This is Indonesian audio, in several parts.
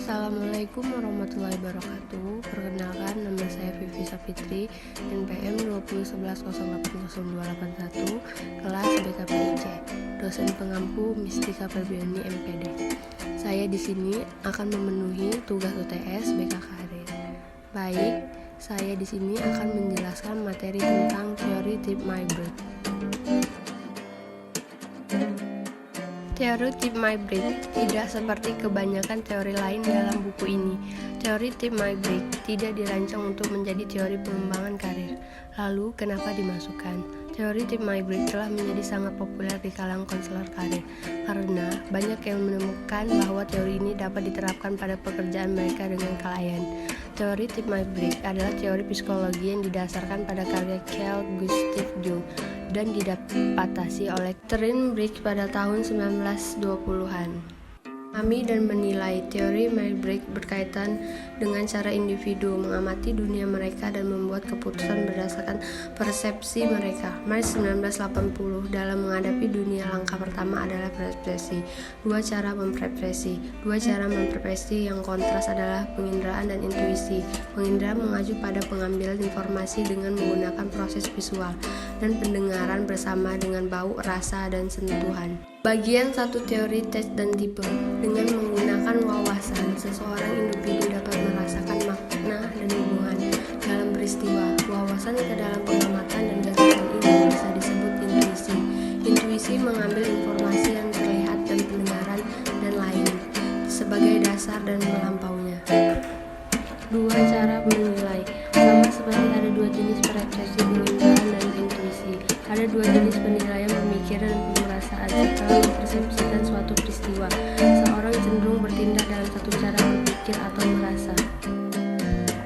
Assalamualaikum warahmatullahi wabarakatuh. Perkenalkan, nama saya Vivi Sapitri, NPM 2011080281, kelas BKPIC, dosen pengampu Mistika Perbioni MPD. Saya di sini akan memenuhi tugas UTS BK Karir. Baik, saya di sini akan menjelaskan materi tentang teori tip my brain. Teori tip my brain tidak seperti kebanyakan teori lain dalam buku ini. Teori tip my brain tidak dirancang untuk menjadi teori pengembangan karir. Lalu, kenapa dimasukkan? Teori tip my brain telah menjadi sangat populer di kalangan konselor karir karena banyak yang menemukan bahwa teori ini dapat diterapkan pada pekerjaan mereka dengan klien. Teori tip my brain adalah teori psikologi yang didasarkan pada karya Carl Gustav Jung dan didapatasi oleh Catherine Briggs pada tahun 1920-an. Memahami dan menilai teori Myers-Briggs berkaitan dengan cara individu mengamati dunia mereka dan membuat keputusan berdasarkan persepsi mereka. Myers 1980 dalam menghadapi dunia, langkah pertama adalah persepsi. Dua cara mempersepsi yang kontras adalah penginderaan dan intuisi. Penginderaan mengacu pada pengambilan informasi dengan menggunakan proses visual dan pendengaran bersama dengan bau, rasa, dan sentuhan. Bagian satu teori tes dan tipe. Dengan menggunakan wawasan, seseorang individu dapat merasakan makna dan hubungan dalam peristiwa. Wawasan ke dalam pengamatan dan gagasan ini bisa disebut intuisi. Intuisi mengambil informasi yang terlihat dan pendengaran dan lain sebagai dasar dan melampauinya. Dua cara menilai. Sama seperti ada dua jenis persepsi, penginderaan dan intuisi. Ada dua jenis penilaian pemikiran dan perasaan. Setelah mempersepsikan suatu peristiwa, seorang cenderung bertindak dalam satu cara berpikir atau merasa.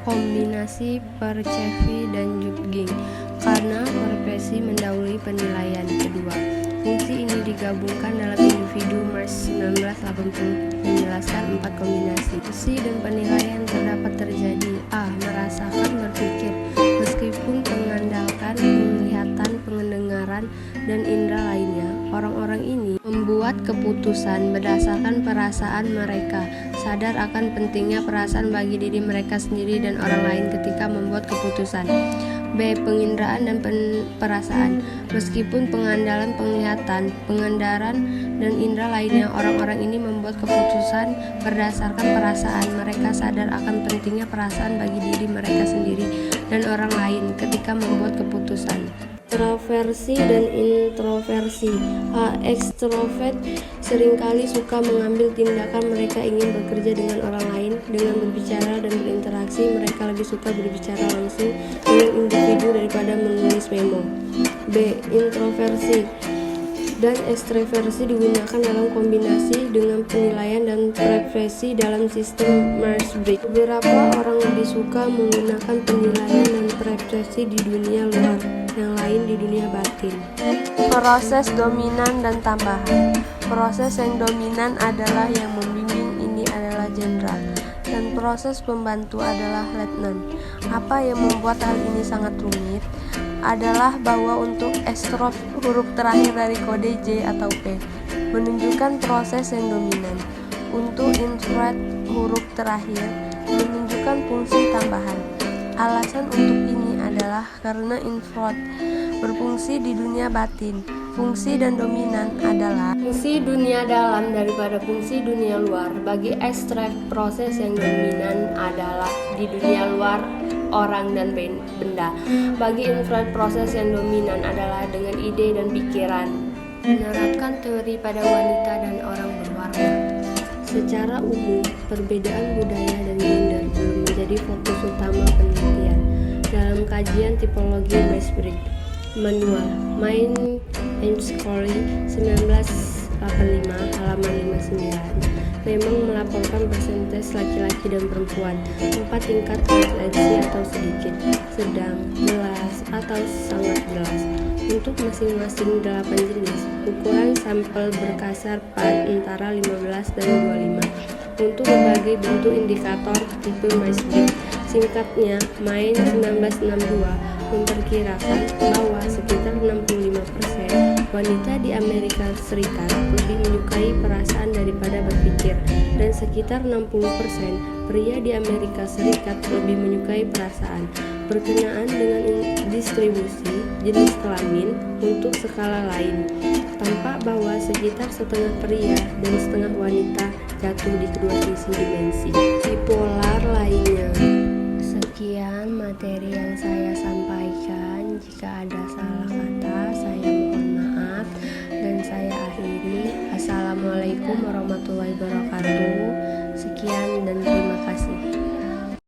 Kombinasi persepsi dan judging, karena persepsi mendahului penilaian kedua. Fungsi ini digabungkan dalam individu Myers 1980 menjelaskan 4 kombinasi. Persepsi dan penilaian terdapat terjadi A. Merasakan, berpikir, meskipun mengandalkan penglihatan, pendengaran, dan indera lainnya. Orang-orang ini membuat keputusan berdasarkan perasaan mereka, sadar akan pentingnya perasaan bagi diri mereka sendiri dan orang lain ketika membuat keputusan. B. Penginderaan dan perasaan. Meskipun pengandalan penglihatan, pendengaran, dan indera lainnya, orang-orang ini membuat keputusan berdasarkan perasaan. Mereka sadar akan pentingnya perasaan bagi diri mereka sendiri dan orang lain ketika membuat keputusan. Ekstroversi dan introversi. A. Ekstrovert seringkali suka mengambil tindakan. Mereka ingin bekerja dengan orang lain, dengan berbicara dan berinteraksi. Mereka lebih suka berbicara langsung dengan individu daripada menulis memo. B. Introversi dan ekstraversi digunakan dalam kombinasi dengan penilaian dan preferensi dalam sistem Myers-Briggs. Beberapa orang lebih suka menggunakan penilaian dan preferensi di dunia luar, yang lain di dunia batin. Proses dominan dan tambahan. Proses yang dominan adalah yang membimbing, ini adalah jenderal, dan proses pembantu adalah letnan. Apa yang membuat hal ini sangat rumit adalah bahwa untuk ekstrof huruf terakhir dari kode J atau P menunjukkan proses yang dominan. Untuk introvert huruf terakhir menunjukkan fungsi tambahan. Alasan untuk ini adalah karena introvert berfungsi di dunia batin. Fungsi dan dominan adalah fungsi dunia dalam daripada fungsi dunia luar. Bagi ekstrovert, proses yang dominan adalah di dunia luar orang dan benda. Bagi introvert, proses yang dominan adalah dengan ide dan pikiran. Menerapkan teori pada wanita dan orang berwarna. Secara umum, perbedaan budaya dan gender belum menjadi fokus utama penelitian dalam kajian tipologi Myers-Briggs. Manual Mind and Scully 1985 halaman 59 memang melaporkan persentase laki-laki dan perempuan 4 tingkat prevalensi atau sedikit, sedang, jelas, atau sangat jelas untuk masing-masing 8 jenis. Ukuran sampel berkisar antara 15 dan 25 untuk berbagai bentuk indikator tipe Myers-Briggs. Singkatnya, Myers 1962 memperkirakan bahwa sekitar 65% Wanita di Amerika Serikat lebih menyukai perasaan daripada berpikir, dan sekitar 60% pria di Amerika Serikat lebih menyukai perasaan. Berkenaan dengan distribusi jenis kelamin untuk skala lain, tampak bahwa sekitar setengah pria dan setengah wanita jatuh di kedua sisi dimensi.